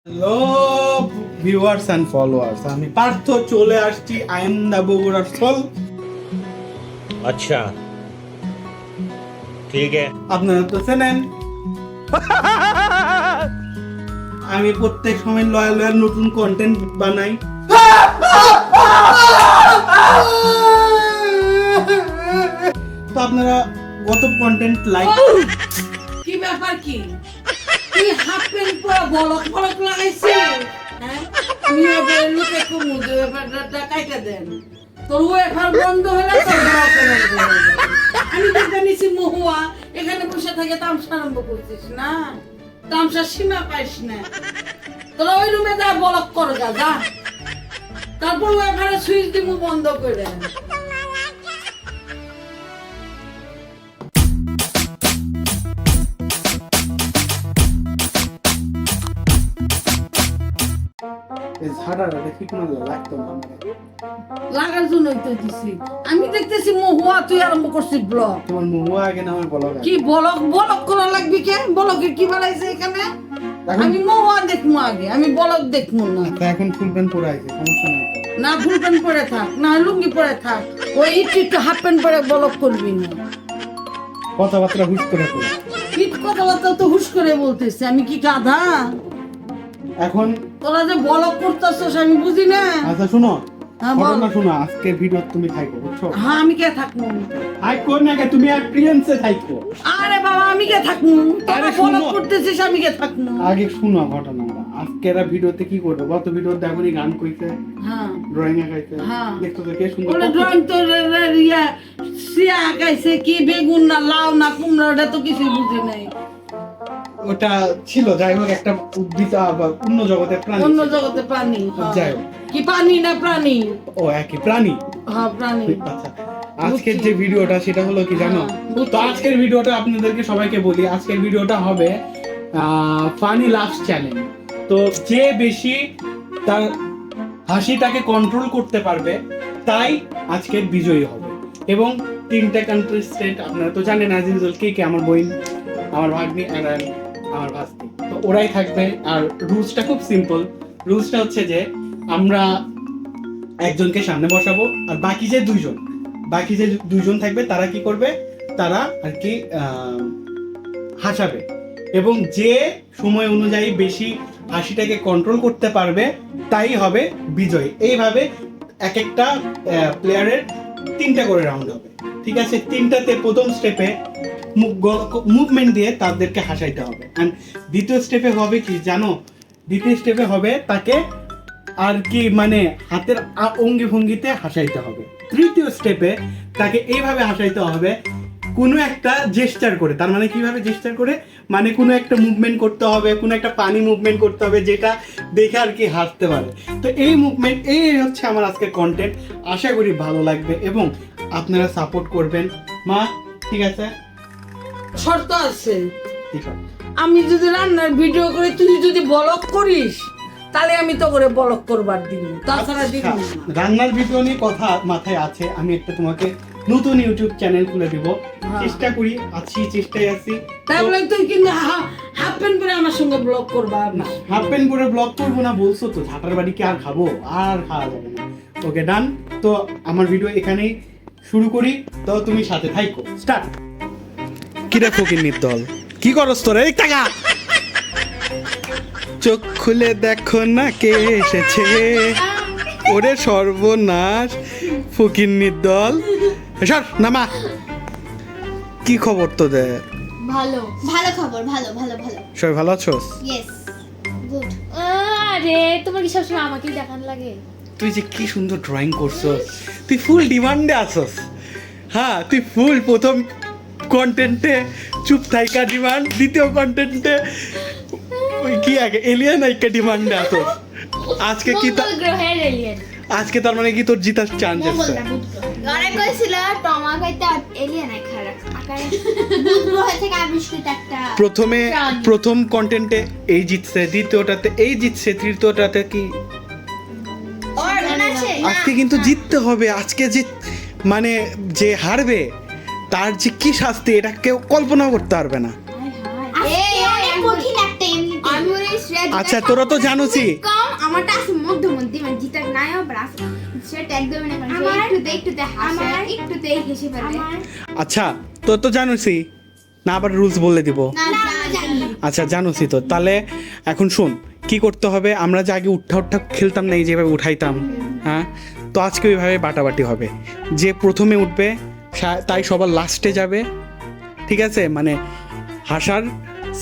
Hello viewers and followers, আমি পার্থ চলে আসছি আই এম দা বগুড়ার সোল। अच्छा ठीक है। আপনারা তো চেনেন আমি প্রত্যেক সময় লয়াল লয়াল নতুন কন্টেন্ট বানাই। তো আপনারা গত কন্টেন্ট লাইক কি ব্যাপার কি তুই হাফ প্যান্ট পরে বলক বলক লাগাইছিস হ্যাঁ তুমি এবার লোকে কুমু যে ব্যাপারটা কাইটা দেন তোর ওয়েফার বন্ধ হলে তোর ব্লক বন্ধ হয়ে যাবে। আমি তো জানিছি মহুয়া এখানে বসে থেকে তামসা আরম্ভ করছিস না, তামসা সীমা পাইস না, তোরা ওই রুমে যা বলক কর যা, তারপর ওয়েফারে সুইচ দিমু বন্ধ করে। এই ঝাড়াটা ঠিক মতো লাগতো না আমার। লাগার জন্যই তো দিছি। আমি দেখতেছি মহুয়া তুই আরম্ভ করছিস ব্লগ। তোমার মহুয়া আগে না আমার বলা কি বলক বলক করা লাগবে কে? বলকে কি বানাইছে এখানে? আমি মহুয়া দেখমু আগে, আমি বলক দেখমু না। এখন ফুল প্যান্ট পরে আইছে, সমস্যা নাই তো। না ফুল প্যান্ট পরে থাক, না লুঙ্গি পরে থাক, ওই একটু হাফ প্যান্ট পরে বলক করবি না। কথাবার্তা হুশ করে কই। পিঠ কথাবার্তা তো হুশ করে বলতেছে, আমি কি গাধা? এখন তোরা যে বলক করতেছস আমি বুঝি না। আচ্ছা শুনো, হ্যাঁ, বল। ঘটনা শোনো, আজকের ভিডিও তুমি থাকো বুঝছো? হ্যাঁ আমি কে থাকবো? আই কোন না তুমি আর প্রিন্সে থাকো। আরে বাবা আমি কে থাকবো? তোরা আরে বলক শুনো। করতেছিস আমি কে থাকবো? আগে শুনো ঘটনাটা। আজকের ভিডিওতে কি করবে? গত ভিডিও দেখোনি গান কইছে, হ্যাঁ ড্রয়িং এ গাইছে। হ্যাঁ। দেখছো তো কে সুন্দর। ওটা ড্রয়িং তো রিয়া সিয়া আঁকাইছে, কি বেগুন না লাউ না কুমড়া ওটা তো কিছু বুঝে নাই। ওটা ছিল যাই হোক একটা উদ্ভিদ বা অন্য জগতের প্রাণী। অন্য ছিল। জগতে প্রাণী। হ্যাঁ। যাই হোক। কি প্রাণী না প্রাণী? ও একই প্রাণী। হ্যাঁ প্রাণী। আচ্ছা আজকের যে ভিডিওটা সেটা হলো কি জানো? হ্যাঁ, তো আজকের ভিডিওটা আপনাদেরকে সবাইকে বলি, আজকের ভিডিওটা হবে ফানি লাভস চ্যালেঞ্জ। তো যে বেশি তার হাসিটাকে কন্ট্রোল করতে পারবে তাই আজকের বিজয়ী হবে। এবং তিনটা কন্টেস্টেন্ট আপনারা তো জানেন অ্যাজ ইউজুয়াল কে আমার বোন, আমার ভাগ্নি আর আমার ভাস্তি। তো ওরাই থাকবে। আর রুলসটা খুব সিম্পল। রুলসটা হচ্ছে যে আমরা একজনকে সামনে বসাবো আর বাকি যে দুইজন থাকবে তারা কি করবে? তারা আর কি হাসাবে এবং যে সময় অনুযায়ী বেশি হাসিটাকে কন্ট্রোল করতে পারবে তাই হবে বিজয়। এইভাবে এক একটা প্লেয়ারের তিনটা করে রাউন্ড হবে, ঠিক আছে? তিনটাতে প্রথম স্টেপে মুভমেন্ট দিয়ে তাদেরকে হাসাইতে হবে। অ্যান্ড দ্বিতীয় স্টেপে হবে কি জানো? দ্বিতীয় স্টেপে হবে তাকে আর কি মানে হাতের অঙ্গি ভঙ্গিতে হাসাইতে হবে। তৃতীয় স্টেপে তাকে এইভাবে হাসাইতে হবে কোনো একটা জেস্টার করে। তার মানে কিভাবে জেস্টার করে? মানে কোনো একটা মুভমেন্ট করতে হবে, কোনো একটা পানি মুভমেন্ট করতে হবে যেটা দেখে আর কি হাসতে পারে। তো এই মুভমেন্ট এই হচ্ছে আমার আজকের কন্টেন্ট। আশা করি ভালো লাগবে এবং আপনারা সাপোর্ট করবেন। মা ঠিক আছে? শর্ত আছে, ঠিক আছে। আমি যদি রান্নার ভিডিও করি তুই যদি বলক করিস তাহলে আমি তো করে বলক করবার দিব, তাছাড়া দিব না। আচ্ছা, রান্নার ভিডিও নিয়ে কথা মাথায় আছে। আমি একটা তোমাকে নতুন ইউটিউব চ্যানেল খুলে দিব। হ্যাঁ। চেষ্টা করি, চেষ্টায় আছি। তাহলে তুই কিন্তু হাফ প্যান্ট পরে আমার সঙ্গে ব্লগ করবা না। হাফ প্যান্ট পরে ব্লগ করবো না বলছো তো, ঝাঁটার বাড়ি কি আর খাবো? আর খাওয়া যাবে না। ওকে ডান। তো আমার ভিডিও এখানেই শুরু করি। তো তুমি সাথে থাইকো। স্টার্ট। কি রে ফকিন্নির দল, কি করস তোরে? এই টাকা চোখ খুলে দেখো না কে এসেছে। ওরে সর্বনাশ ফকিন্নির দল। সর নামা। কি খবর তোদের? ভালো ভালো খবর, ভালো ভালো ভালো। সবাই ভালো আছোস? Yes good. আরে তোমার কি সবসময় আমাকেই দেখান লাগে? তুই যে কি সুন্দর ড্রয়িং করছস, তুই ফুল ডিমান্ডে আসস। হ্যাঁ তুই ফুল প্রথম কন্টেন্টে চুপ থাইকা ডিমান্ড, দ্বিতীয় কন্টেন্টে ওই কি আগে এলিয়েন আইকা ডিমান্ডে আসস। আজকে কি মঙ্গল গ্রহের এলিয়েন। আজকে তার মানে কি তোর জিতার চান্স আছে? মঙ্গল না বুধ গ্রহ। আরে কইছিল টমা খাইতে এলিয়েন আই খারাপ আকারে বুধ গ্রহ থেকে আবিষ্কৃত একটা প্রাণী। প্রথম কন্টেন্টে এই জিতছে, দ্বিতীয়টাতে এই জিতছে, তৃতীয়টাতে কি? ওর মনে আছে আজকে কিন্তু জিততে হবে। আজকে যে মানে যে হারবে তার যে কি শাস্তি এটা কেউ কল্পনা করতে পারবে না। এই অনেক কঠিন একটা এমনি। আমি ওর এই আচ্ছা তোরা তো জানোসই কম আমারটা আছে মধ্যমন্তি মানে জিতার নাইও ব্রাস সেটা একদম মানে একটুতে হাসে একটুতে হেসে ফেলে আচ্ছা তোর তো জানোসই না আবার রুলস বলে দিব না জানি আচ্ছা জানোসই তো তাহলে এখন শুন কি করতে হবে আমরা যে আগে উঠা খেলতাম না এই যেভাবে উঠাইতাম হ্যাঁ তো আজকে ওইভাবে বাটাবাটি হবে যে প্রথমে উঠবে তাই সবার লাস্টে যাবে ঠিক আছে মানে হাসার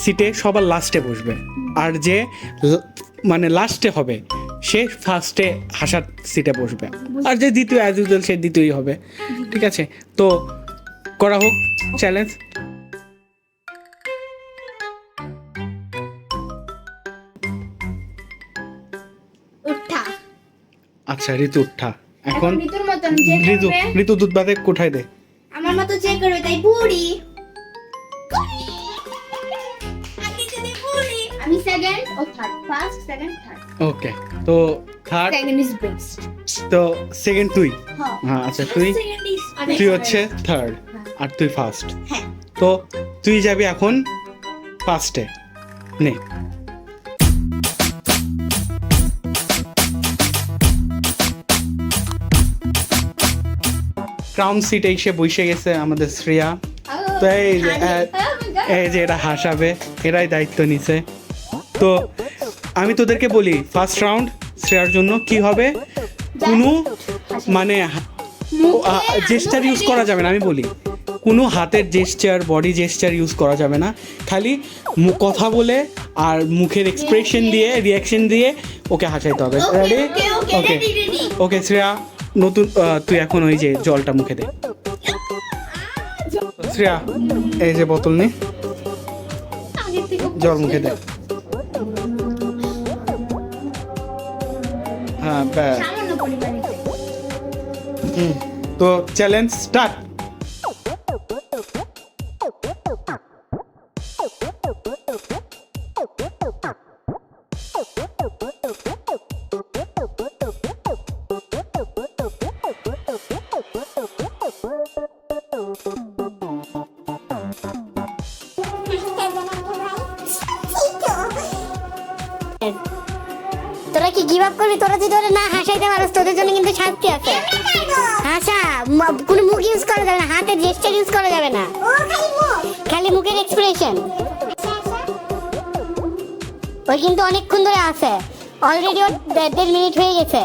সিটে সবার লাস্টে বসবে আর যে মানে লাস্টে হবে সে ফার্স্টে হাসার সিটে বসবে আর যে দ্বিতীয় অ্যাজ ইউজুয়াল সে দ্বিতীয়ই হবে ঠিক আছে তো করা হোক চ্যালেঞ্জ উঠা আচ্ছা ঋতু উঠা এখন ঋতুর মতন যে ঋতু দুধ বাদে কোথায় দে আমার মতো যে করবে তাই বুড়ি আমি সেকেন্ড ও third first second third okay তো থার্ড সেকেন্ড ইজ বেস্ট তো সেকেন্ড তুই হ্যাঁ হ্যাঁ আচ্ছা তুই তুই হচ্ছে থার্ড আর তুই ফার্স্ট হ্যাঁ তো তুই যাবি এখন ফার্স্টে নে ক্রাউন সিটে এসে বসে গেছে আমাদের শ্রেয়া তো এই যে এরা হাসাবে এরাই দায়িত্ব নিছে তো আমি তোদেরকে বলি ফার্স্ট রাউন্ড শ্রেয়ার জন্য কি হবে কোনো মানে জেস্টার ইউজ করা যাবে না আমি বলি কোনো হাতের জেস্টার বডি জেস্টার ইউজ করা যাবে না খালি কথা বলে আর মুখের এক্সপ্রেশন দিয়ে রিয়াকশন দিয়ে ওকে হাসাইতে হবে রেডি ওকে ওকে শ্রেয়া নতুন তুই এখন ওই যে জলটা মুখে দে শ্রেয়া এই যে বোতল নে জল মুখে দে হ্যাঁ সামান্য পরিমাণে তো চ্যালেঞ্জ স্টার্ট তোরা কি গিভ আপ করবি তোরা যদি ওরা না হাসাইতে পারস তোদের জন্য কিন্তু শাস্তি আছে হাসা কোনো মুখ ইউজ করা যাবে না হাতের জেস্টার ইউজ করা যাবে না খালি মুখের এক্সপ্রেশন ওই কিন্তু অনেকক্ষণ ধরে আছে অলরেডি ওর 1.5 মিনিট হয়ে গেছে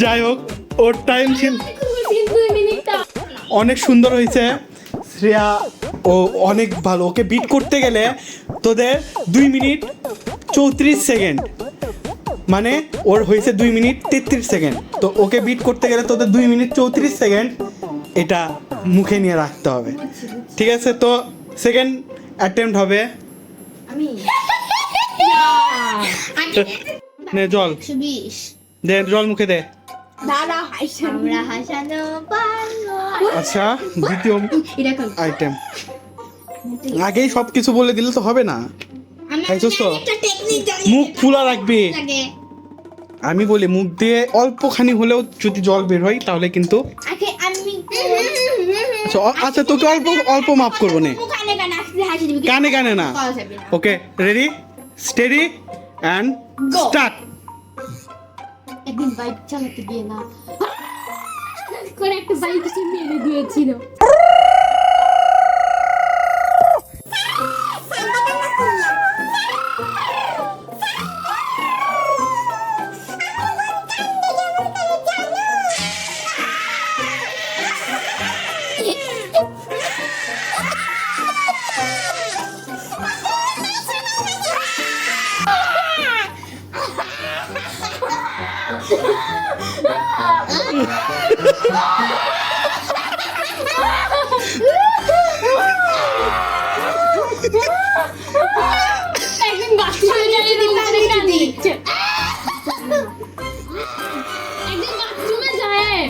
যাই হোক ওর টাইম ছিল অনেক সুন্দর হয়েছে শ্রেয়া ও অনেক ভালো ওকে বিট করতে গেলে তোদের 2 মিনিট 34 সেকেন্ড মানে ওর হয়েছে 2 মিনিট 33 সেকেন্ড তো ওকে বিট করতে গেলে তোদের 2 মিনিট 34 সেকেন্ড এটা মুখে নিয়ে রাখতে হবে ঠিক আছে তো সেকেন্ড অ্যাটেম্প্ট হবে আমি নে জল 20 দে জল মুখে দে দাদা আমরা হাসানো পারলো আচ্ছা দ্বিতীয় এরকম আইটেম আগেই সব কিছু বলে দিলে তো হবে না খাইছস তো একটা টেকনিক জানি মুখ খোলা রাখবি লাগে আমি বলি মুখ দিয়ে অল্পখানি হলেও যদি জল বের হয় তাহলে কিন্তু আগে আমি আচ্ছা তোকে অল্প অল্প মাফ করবো নে কানে কানে আসলে হাসি দিবি কানে কানে না কল যাবে না okay ready steady and Go. Start একদিন বাইক চালাতে গিয়ে না করে একটা বাইক এসে মেরে দিয়েছিল একদিন বাথরুমে যাই দিচ্ছে একদিন বাথরুমে যায়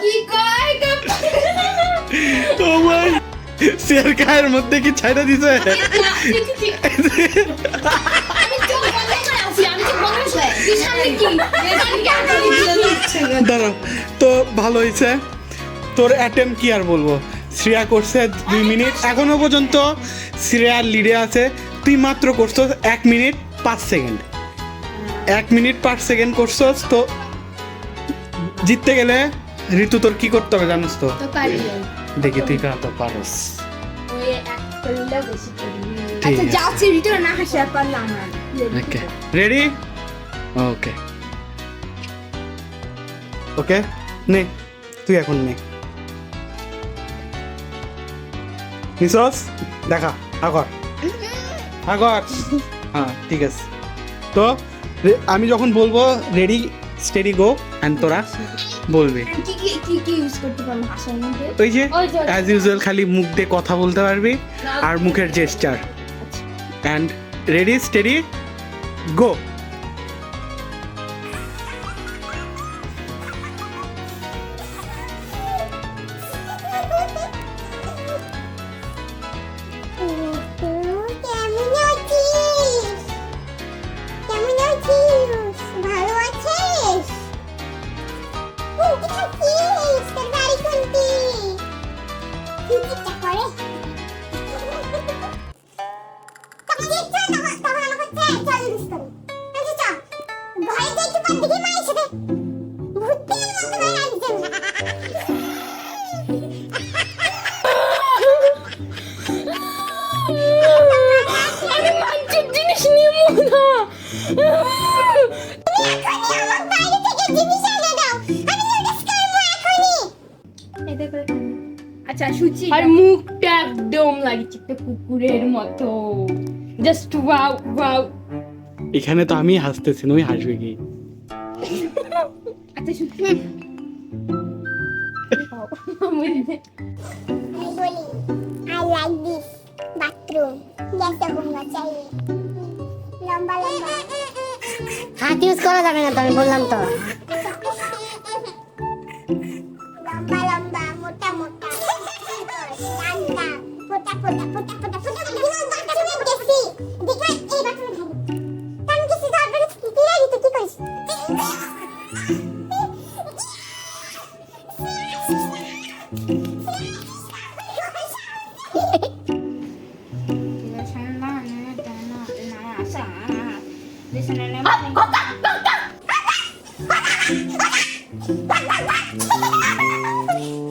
কি কয় ও ভাই শের গায়ের মধ্যে কি ছাইড়া দিছে? আমি চোখ বন্ধ করে আছি, আমি চোখ বন্ধ করে আছি। তুই সামনে কি? দাঁড়াও তো ভালো হয়েছে তোর অ্যাটেম্প কি আর বলবো শ্রেয়া করছে 2 মিনিট এখনো পর্যন্ত শ্রেয়া লিডে আছে তুই মাত্র করছস 1 মিনিট 5 সেকেন্ড 1 মিনিট 5 সেকেন্ড করছস তো জিততে গেলে ঋতু তোর কি করতে হবে জানিস তো তো পারি দেখি তুই কার তো পারস ওই এক করলে বেশি করি ঠিক আচ্ছা আছে। যাচ্ছি রিটার না হাসি আর পারলাম না ওকে রেডি ওকে ওকে নে তুই এখন নে নিসস দেখা আগর আগর হ্যাঁ ঠিক আছে তো আমি যখন বলবো রেডি স্টেডি গো অ্যান্ড তোরা বলবি কি কি কি কি ইউজ করতে পারবো হাসার মধ্যে ওই যে ওই যে। অ্যাজ ইউজুয়াল খালি মুখ দিয়ে কথা বলতে পারবি আর মুখের gesture and ready steady go কেমন আছিস? কেমন আছিস? ভালো আছিস? কোনটি থাকিস? তোর বাড়ি কোনটি? চিন্তা করে। তখন দেখছো, তখন আমাকে চল ইউজ করি। আচ্ছা চল। ঘরে যাই একটু পর দেখি মায়ের সাথে ভূতের মতো হয়ে আসছে। আমি মানচির জিনিস নিমু না আচ্ছা সুচি আর মুখটা একদম লাগছে একটা কুকুরের মতো জাস্ট ওয়াও ওয়াও এখানে তো আমি হাসতেছি তুমি হাসবে কি আচ্ছা সুচি I like this bathroom. जैसे होना चाहिए. लंबा लंबा. हाथ यूज करा जाবে না তো আমি বললাম তো. लंबा लंबा मोटा मोटा. लंबा फोटा फोटा फोटा फोटा फोटा. दिमाग बाथरूমে গেছি. দেখো এই বাথরুমে ঢালি. কারণ কিছু যাবে কি লাগি তো কি কইছ?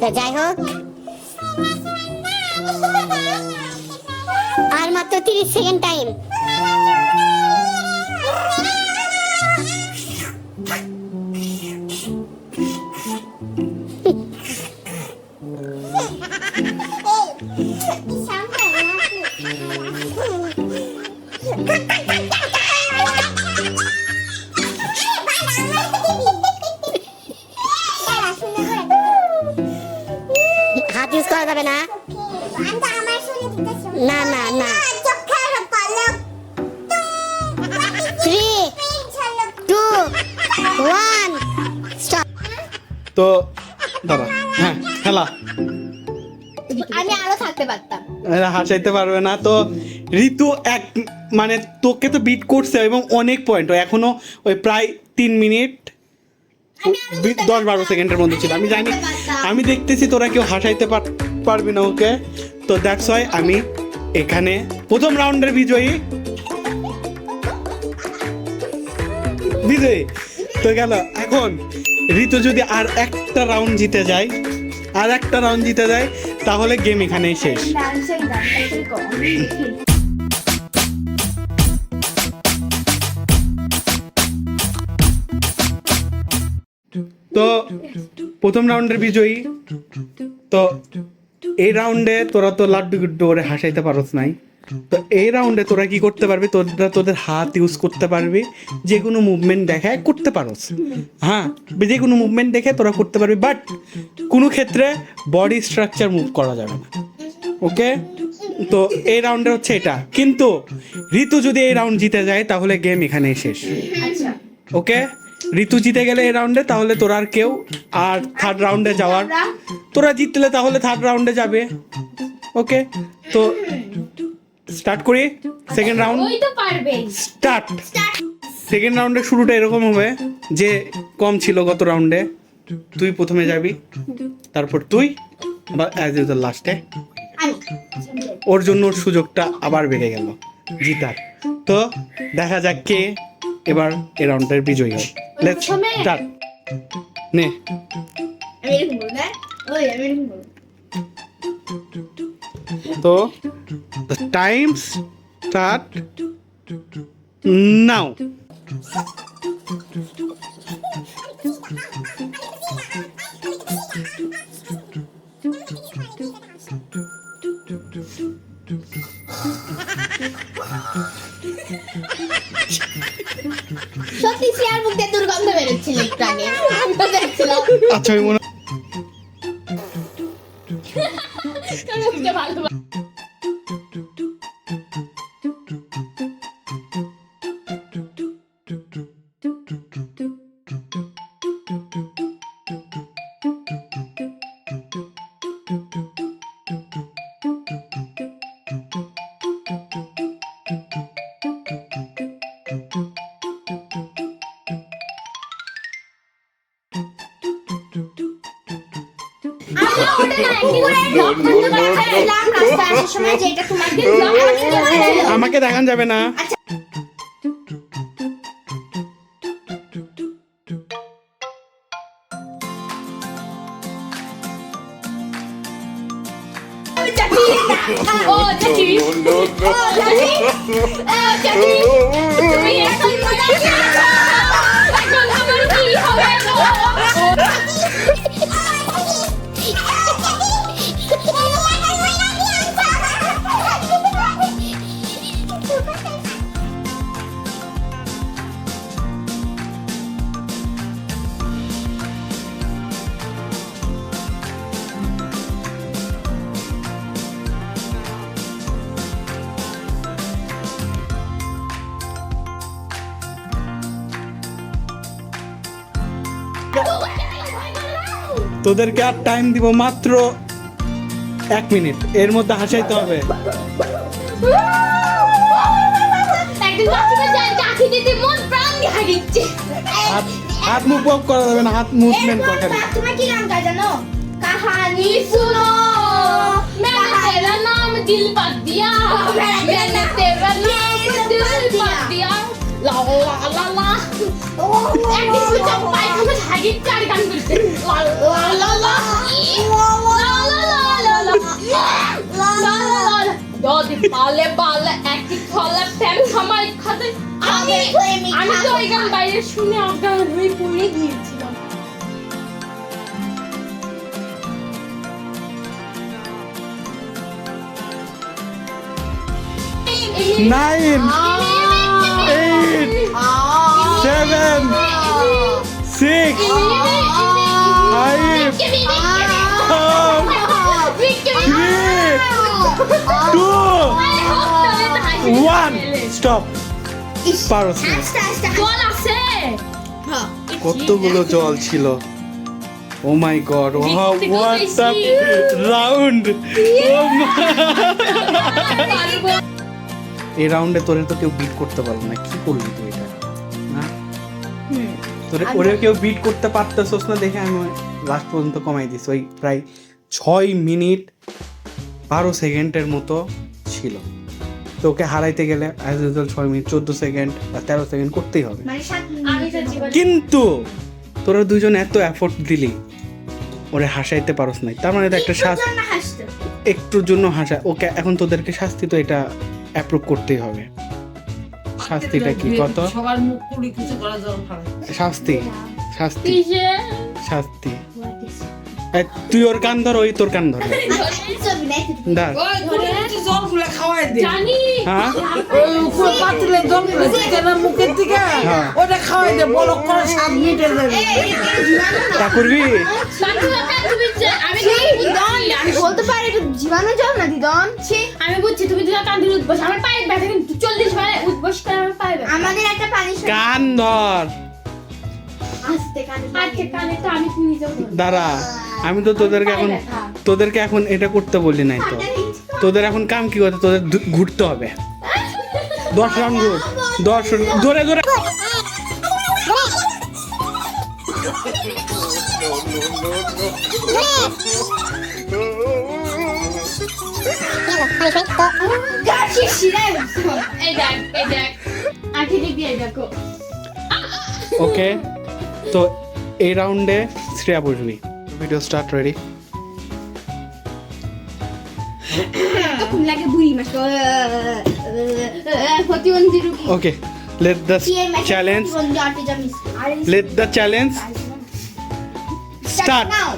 তো যাই হোক আর মাত্র 30 সেকেন্ড টাইম হাত ইউজ করা যাবে না না না না 3 2 1 স্টপ তো দাঁড়া হ্যাঁ খেলা আমি আরো থাকতে পারতাম এরা হাসাইতে পারবে না তো ঋতু এক মানে তোকে তো বিট করছে এবং অনেক পয়েন্ট এখনো ওই প্রায় 3 মিনিট 10-12 সেকেন্ডের মধ্যে ছিল আমি জানি আমি দেখতেছি তোরা কেউ হাসাইতে পারবি না ওকে তো দ্যাটস ওয়াই আমি এখানে প্রথম রাউন্ডের বিজয়ী তো গেল এখন ঋতু যদি আর একটা রাউন্ড জিতে যায় তাহলে গেম এখানেই শেষ ডান্সেই ডান্সেই কর তো প্রথম রাউন্ডের বিজয়ী তো এই রাউন্ডে তোরা তো লাড্ডু গুড্ডু করে হাসাইতে পারস নাই তো এই রাউন্ডে তোরা কি করতে পারবি, তোরা তোদের হাত ইউজ করতে পারবি, যে কোনো মুভমেন্ট দেখায় করতে পারোস। হ্যাঁ, যে কোনো মুভমেন্ট দেখে তোরা করতে পারবি, বাট কোনো ক্ষেত্রে বডি স্ট্রাকচার মুভ করা যাবে না। ওকে, তো এই রাউন্ডে হচ্ছে এটা। কিন্তু ঋতু যদি এই রাউন্ড জিতে যায় তাহলে গেম এখানেই শেষ। আচ্ছা ওকে, ঋতু জিতে গেলে এই রাউন্ডে তাহলে তোরা আর কেউ আর থার্ড রাউন্ডে যাওয়ার, তোরা জিতলে তাহলে থার্ড রাউন্ডে যাবে। ওকে, তো স্টার্ট করি সেকেন্ড রাউন্ড। ওই তো পারবে। স্টার্ট। সেকেন্ড রাউন্ডের শুরুটা এরকম হবে যে কম ছিল গত রাউন্ডে, তুই প্রথমে যাবি, তারপর তুই, বা অ্যাজ ইউজুয়াল লাস্টে। ওর জন্য ওর সুযোগটা আবার বেড়ে গেল জিতার। তো দেখা যাক কে এবার এই রাউন্ডের বিজয়ী হয়। Let's start. নে, আমি এরকম বলবো না, ওই আমি এরকম বলবো। তো the time start now. সত্যি চেয়ার মুখ দিয়ে দুর্গন্ধ বেরোচ্ছিল একটু আগে, আমি তো দেখছিলাম। আচ্ছা, আমি মনে মুখটা ভালো। আমাকে দেখান যাবে না। তোদেরকে আর টাইম দিব মাত্র 1 মিনিট, এর মধ্যে হাসাইতে হবে। হাত মুভ অফ করা যাবে না, হাত মুভমেন্ট করা যাবে। तुम्हें की गान का जानो? कहानी सुनो, मैंने तेरा नाम दिल पर दिया, मैंने तेरा नाम दिल पर दिया, ला ला ला ला। एक दिन मुझे पाइप में हागित चार गान करते, ला ला ला ला, ला ला ला ला, ला ला ला। दो दिन बाले बाले एक ही थोड़ा फैन हमारे खाते। আমি তো এই গান বাইরে শুনে অজ্ঞান হয়ে পড়ে গিয়েছিলাম। Nine, 8, 7, 6, 5, 4, 3, 2, 1. Stop. পারস না। জল আছে। কতগুলো জল ছিল। ও মাই গড, হোয়াট দ্য রাউন্ড। এই রাউন্ডে তোরে তো কেউ বিট করতে পারলো না, কি করলি তুই এটা? না, তোরে ওরে কেউ বিট করতে পারতেছস না দেখে আমি লাস্ট পর্যন্ত কমাই দিছি। ওই প্রায় 6 মিনিট 12 সেকেন্ডের মতো ছিল। তো ওকে হারাইতে গেলে অ্যাজ ইউজুয়াল 6 মিনিট 14 সেকেন্ড বা 13 সেকেন্ড করতেই হবে। কিন্তু তোরা দুজন এত এফোর্ট দিলি, ওরে হাসাইতে পারস নাই, তার মানে তো একটা একটুর জন্য হাসা। ওকে এখন তোদেরকে শাস্তি তো এটা অ্যাপ্রুভ করতেই হবে। শাস্তিটা কি কত? সবার মুখ পুরি কিছু করা যাবে না। শাস্তি শাস্তি শাস্তি তুই ওর কান ধর, ওই তোর কান ধর। ধর। ওই ধরে জলগুলো খাওয়াই দে জানি হ্যাঁ ওই উপর পাতিলে জলগুলো দিতে না মুখের দিকে হ্যাঁ। ওটা খাওয়াই দে বলক করে 7 মিনিটে যাবে তা করবি? আমি বলতে পারি একটু জীবাণু যাও না দিদন। আমি বুঝছি তুমি দুটা কান দিয়ে উঠবস, আমার পায়ে ব্যথা কিন্তু 40 মানে উঠবস করে আমার পায়ে ব্যথা। আমাদের একটা পানি কান ধর। আসতে কানে আজকে কানে তো আমি নিজেও ধরবো। দাঁড়া, আমি তো তোদেরকে এখন এটা করতে বলি নাই তো। তোদের এখন কাম কি করতে, তোদের ঘুরতে হবে 10 রাউন্ড ঘুর, 10 ধরে ধরে। এই দেখ আঁকি দিয়ে দেখো। ওকে, তো এই রাউন্ডে শ্রেয়া বসবি। Video start, ready? তখন লাগে বুড়ি মাস প্রতিবন্ধী রূপী okay, let the challenge, let the challenge start. নাও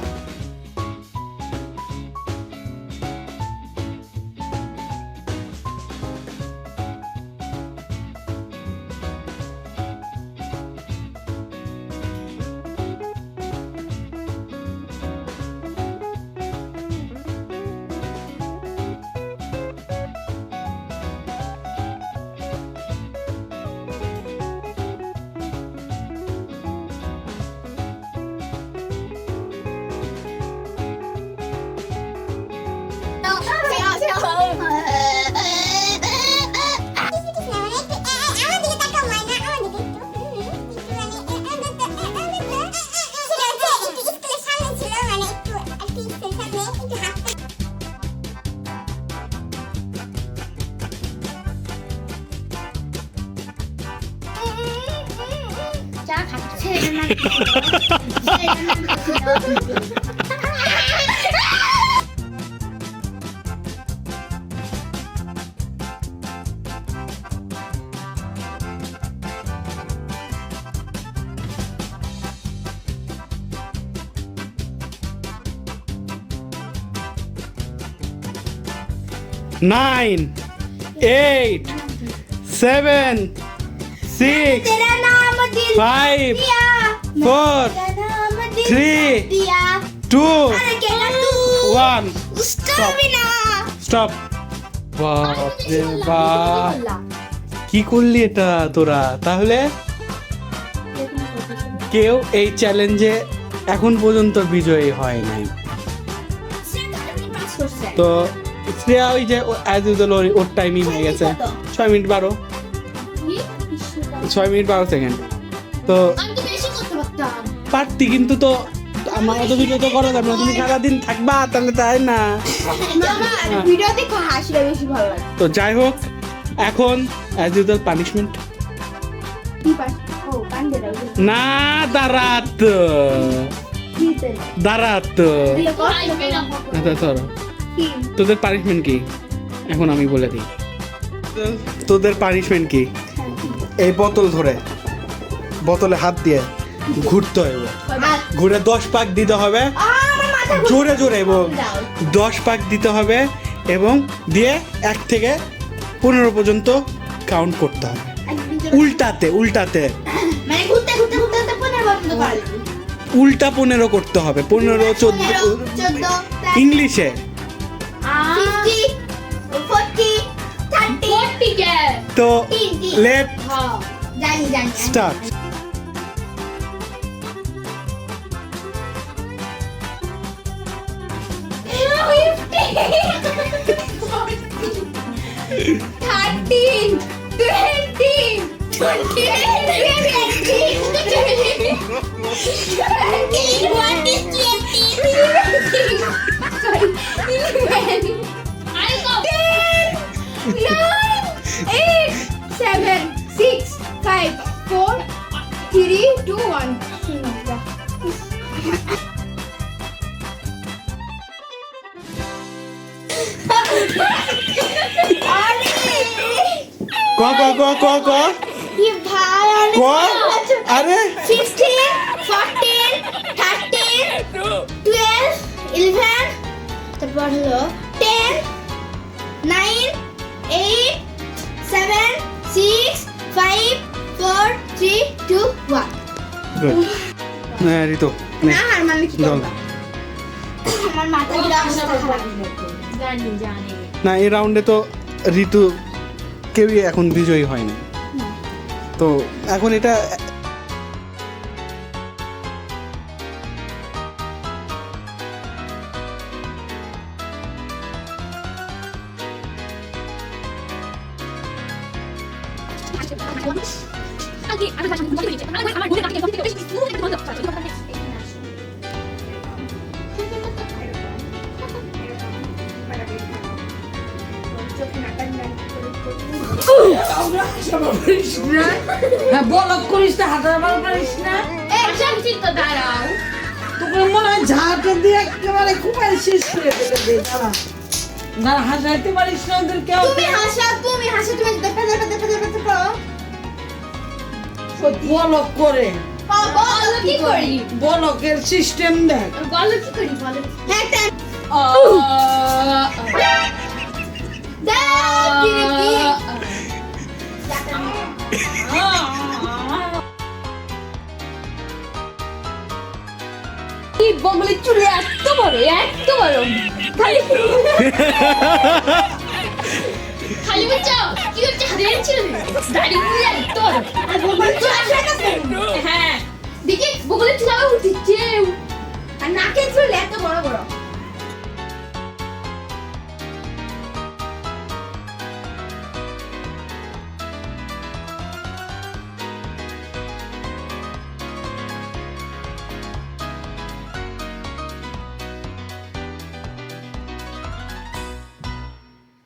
চা খাচ্ছে না 9, 8, 7, 6, तेरा नाम दिल 5, दिया 4, तेरा नाम दिल 3, दिया 2, अरे केला तू 1, उसका Stop. बिना স্টপ। বাপরে বাপ, কি করলি এটা তোরা? তাহলে কেউ এই চ্যালেঞ্জে এখন পর্যন্ত বিজয়ী হয় নাই। তো শ্রেয়া ওই যে অ্যাজ ইউজুয়াল ওর টাইমিং হয়ে গেছে 6 মিনিট 12, 6 মিনিট 12 সেকেন্ড। তো আমি তো বেশি করতে পারতাম। পারতি, কিন্তু তো আমার অত ভিডিও তো করা যাবে না। তুমি সারাদিন থাকবা, তাহলে তাই না। মামা ভিডিও দেখো হাসিটা বেশি ভালো লাগে তো যাই হোক, এখন অ্যাজ ইউজুয়াল পানিশমেন্ট কি পাস ও পান্ডে দাও না, দাঁড়াত দিতে দাঁড়াত। দিলে কষ্ট আসবে না। আচ্ছা ধরো, কি তোদের পানিশমেন্ট কি এখন আমি বলে দিই। তোদের পানিশমেন্ট কি? এই বোতল ধরে, বোতলে হাত দিয়ে ঘুরতে হবে, ঘুরে 10 পাক দিতে হবে আমার মাথা জোরে জোরে, এবং দাও 10 পাক দিতে হবে এবং দিয়ে 1 থেকে 15 পর্যন্ত কাউন্ট করতে হবে। উল্টাতে উল্টাতে মানে ঘুরতে ঘুরতে ঘুরতে ঘুরতে 15 বন্ধ করে উল্টা 15 করতে হবে, 15, 14 14 ইংলিশে। 50 40 30 40 কে তো তিন। লেট হ্যাঁ জানি জানি স্টার্ট। আই কো 3, 2, 1 ক ক ক ক ক ये भाई ক আরে 16 14 13 12 11, তারপর হলো 10, 9, 8, 7, 6, 5, 4, 3, 2, 1. গুড হ্যাঁ ঋতু নে, না হার মানে কি জল। করবা? আমার মাথা ঘুরে অবস্থা খারাপ। জানি জানি না এই রাউন্ডে তো ঋতু কেউই এখন বিজয়ী হয়নি তো এখন এটা হ্যাঁ বলক করিস না, হাঁটার বার পারিস না। শান্তি তো দাঁড়াও তোকে মনে হয় ঝাঁটা দিয়ে একেবারে খুবই শেষ করে ফেলে দে। দাঁড়া হাসাইতে পারিস না ওদের কেউ। তুমি হাসা তুমি দেখা করো। বলক করে বলো কি করি বলকের সিস্টেম দেখ। বলো কি করি বলো হ্যাঁ টাইম আহ, দাও কি কি বগলের চুলে এত বড় খালি খালি বাচ্চা কি হচ্ছে হারিয়ে ছিল দাড়ি পুরো এত বড় আর বগল তো আসে না হ্যাঁ দেখি বগলের চুল আবার উঠছে আর নাকের চুল এত বড় বড়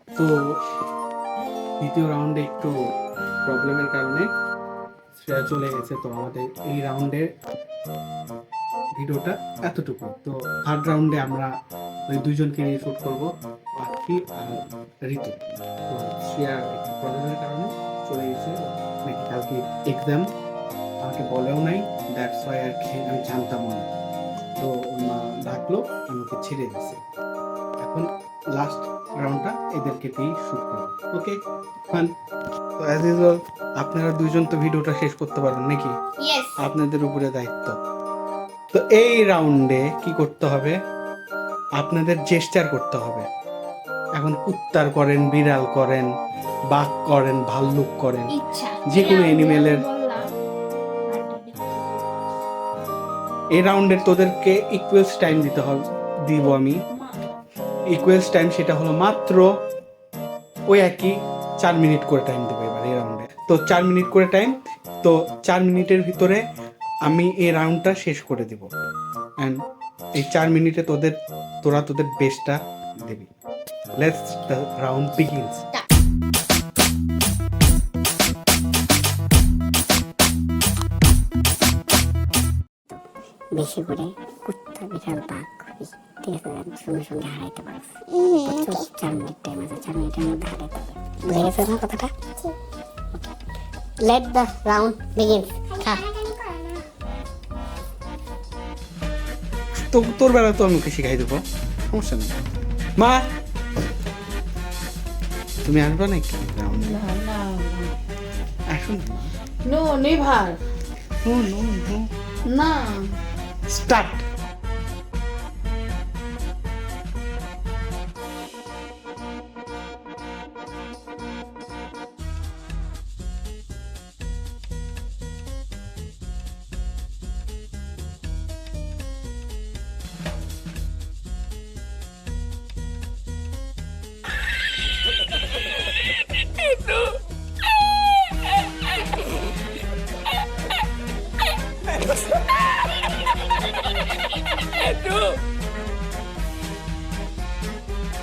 তো দ্বিতীয় রাউন্ডে একটু প্রবলেমের কারণে শ্রেয়া চলে গেছে তো আমাদের এই রাউন্ডের ভিডিওটা এতটুকু তো থার্ড রাউন্ডে আমরা ওই দুইজনকে নিয়ে শুট করবো পাখি আর ঋতু তো শ্রেয়া একটু প্রবলেমের কারণে চলে গেছে নাকি কালকে এক্সাম আমাকে বলেও নাই দ্যাটস ওয়াই আর কি আমি জানতাম না তো ওর মা ডাকলো আমাকে ছেড়ে দিছে এখন লাস্ট রাউন্ডটা এদেরকে দিয়েই শুট করবো ওকে ফান তো অ্যাজ ইউজুয়াল আপনারা দুইজন তো ভিডিওটা শেষ করতে পারবেন নাকি ইয়েস আপনাদের উপরে দায়িত্ব তো এই রাউন্ডে কি করতে হবে আপনাদের জেস্টার করতে হবে এখন কুত্তার করেন বিড়াল করেন বাঘ করেন ভাল্লুক করেন ইচ্ছা যে কোনো অ্যানিমেলের এই রাউন্ডে তোদেরকে ইকুয়ালস টাইম দিতে হবে দিব আমি ইকুয়ালস টাইম সেটা হলো মাত্র ওই একই 4 মিনিট করে টাইম দেবো এবার এই রাউন্ডে তো 4 মিনিট করে টাইম তো 4 মিনিটের ভিতরে আমি এই রাউন্ডটা শেষ করে দিব অ্যান্ড এই 4 মিনিটে তোরা তোদের বেস্টটা দিবি লেটস দ্য রাউন্ড বিগিনস বেশি করে কুত্তা বিড়াল বাঘ হবি ঠিক আছে সঙ্গে সঙ্গে হারাইতে পারস 4 মিনিট টাইম আছে 4 মিনিটের মধ্যে হারাইতে হবে বুঝে গেছে না কথাটা লেট দ্য রাউন্ড বিগিনস খা তো তোর বেলা তো আমাকে শিখাই দেবো সমস্যা নেই মা তুমি আসবে নাকি রাউন্ডে আসুন no never no no no না স্টার্ট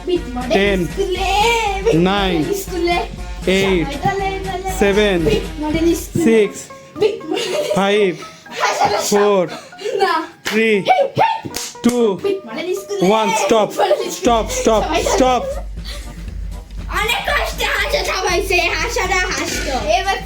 বিট মডেল 10, স্কুলে 9, স্কুলে 8, 7, মডেল স্কুলে 6, বিট মডেল 5, 4, না 3, 2, বিট মডেল স্কুলে 1 স্টপ স্টপ স্টপ স্টপ অনেক কষ্টে হাসা থামাইছে হাসাটা হাসতো এবার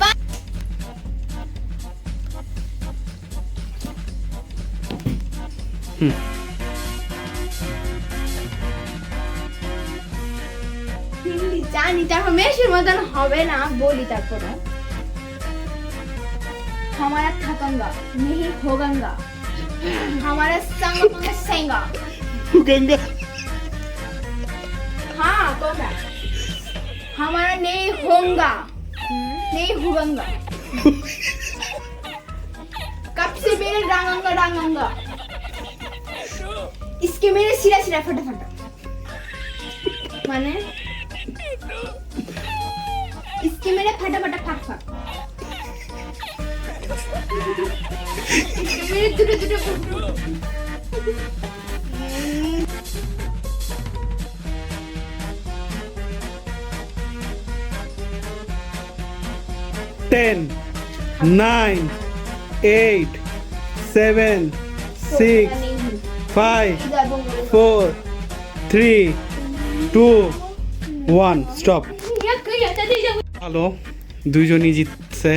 জানি তারপর মেশির মতন হবে না, বলি তারপরে। हमारा थकंगा नहीं होगंगा, हमारा संग पंगा सेंगा। गंगा हाँ कौन? हमारा नहीं होगा, नहीं होगंगा। कब से मेरे डांगंगा डांगंगा, इसके मेरे सिरा सिरा फटा फटा। माने इसके मेरे फटा फटा फट फट, इसके मेरे दुटे दुटे फट फट। 10, 9, 8, 7, 6, 5, 4, 3, 2, 1, স্টপ। হ্যালো, দুইজনই জিতছে।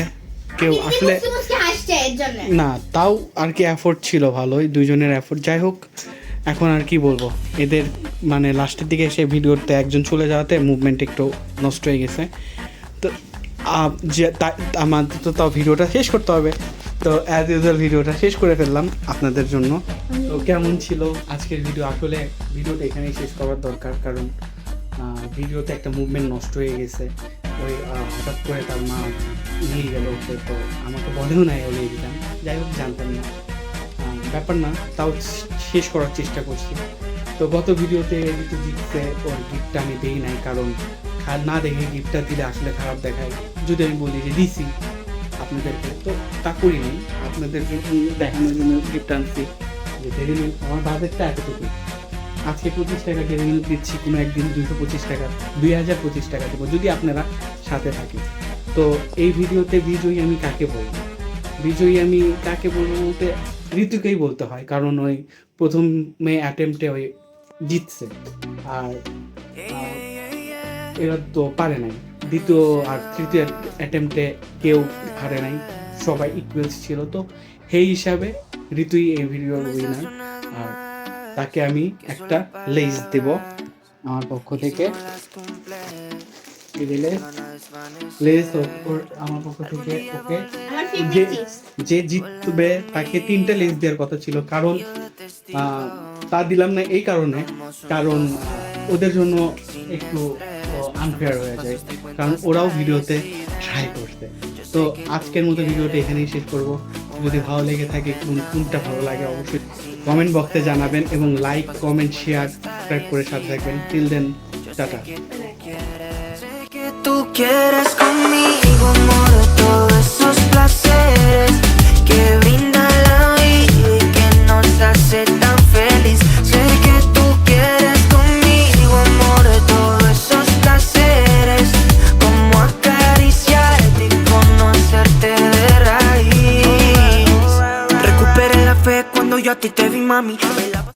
কেউ আসলে মুসকে হাসছে এর জন্য। না, তাও আর কি এফোর্ট ছিল ভালোই, দুইজনের এফোর্ট। যাই হোক, এখন আর কি বলবো, এদের মানে লাস্টের দিকে এসে ভিডিওতে একজন চলে যাওয়াতে মুভমেন্ট একটু নষ্ট হয়ে গেছে। তো আমাদের তো তাও ভিডিওটা শেষ করতে হবে, তো অ্যাজ ইউজুয়াল ভিডিওটা শেষ করে ফেললাম আপনাদের জন্য। তো কেমন ছিল আজকের ভিডিও? আসলে ভিডিওটা এখানেই শেষ করার দরকার, কারণ ভিডিওতে একটা মুভমেন্ট নষ্ট হয়ে গেছে। ওই হঠাৎ করে তার মা নিয়ে গেল ওকে, তো আমাকে বলেও নাই ওই দিতাম। যাই হোক, জানতাম না, ব্যাপার না, তাও শেষ করার চেষ্টা করছি। তো গত ভিডিওতে ঋতু জিতছে, ওর গিফটটা আমি দিই নাই, কারণ না দেখে গিফটটা দিলে আসলে খারাপ দেখায়। যদি আমি বলি যে দিছি আপনাদেরকে, তো তা করিনি, আপনাদের দেখানোর জন্য গিফট আনছি। যে ডেইরি মিল্ক, আমার বাজেটটা এতটুকু। আজকে 25 টাকা ডেইরি মিল্ক দিচ্ছি, কোনো একদিন 225 টাকা, 2025 টাকা দেবো যদি আপনারা সাথে থাকেন। তো এই ভিডিওতে বিজয়ী আমি কাকে বলবো? বিজয়ী আমি কাকে বলবো বলতে ঋতুকেই বলতে হয়, কারণ ওই প্রথমে অ্যাটেম্পটে ওই জিতছে, আর এরা তো পারে নাই। দ্বিতীয় আর তৃতীয় অ্যাটেম্পটে কেউ হারে নাই, সবাই ইকুয়ালস ছিল। তো সেই হিসাবে ঋতুই এই ভিডিওর উইনার, আর তাকে আমি একটা লেজ দেব আমার পক্ষ থেকে। লেজ আমার পক্ষ থেকে ওকে। আমার ফেভারিট চিজ। যে জিতবে তাকে 3টা লেজ দেওয়ার কথা ছিল, কারণ তা দিলাম না এই কারণে, কারণ ওদের জন্য একটু আনফেয়ার হয়ে যায়, কারণ ওরাও ভিডিওতে ট্রাই করছে। তো আজকের মতো ভিডিওটা এখানেই শেষ করব। যদি ভালো লেগে থাকে, কোনটা ভালো লাগে অবশ্যই কমেন্ট বক্সে জানাবেন, এবং লাইক, কমেন্ট, শেয়ার, সাবস্ক্রাইব করে সাথে থাকবেন। Till then, ta-ta. Tú quieres conmigo, amor, todos esos placeres que brinda la vida y que nos hace tan feliz. Sé que tú quieres conmigo, amor, todos esos placeres, como acariciarte y conocerte de raíz. Recuperé la fe cuando yo a ti te vi, mami.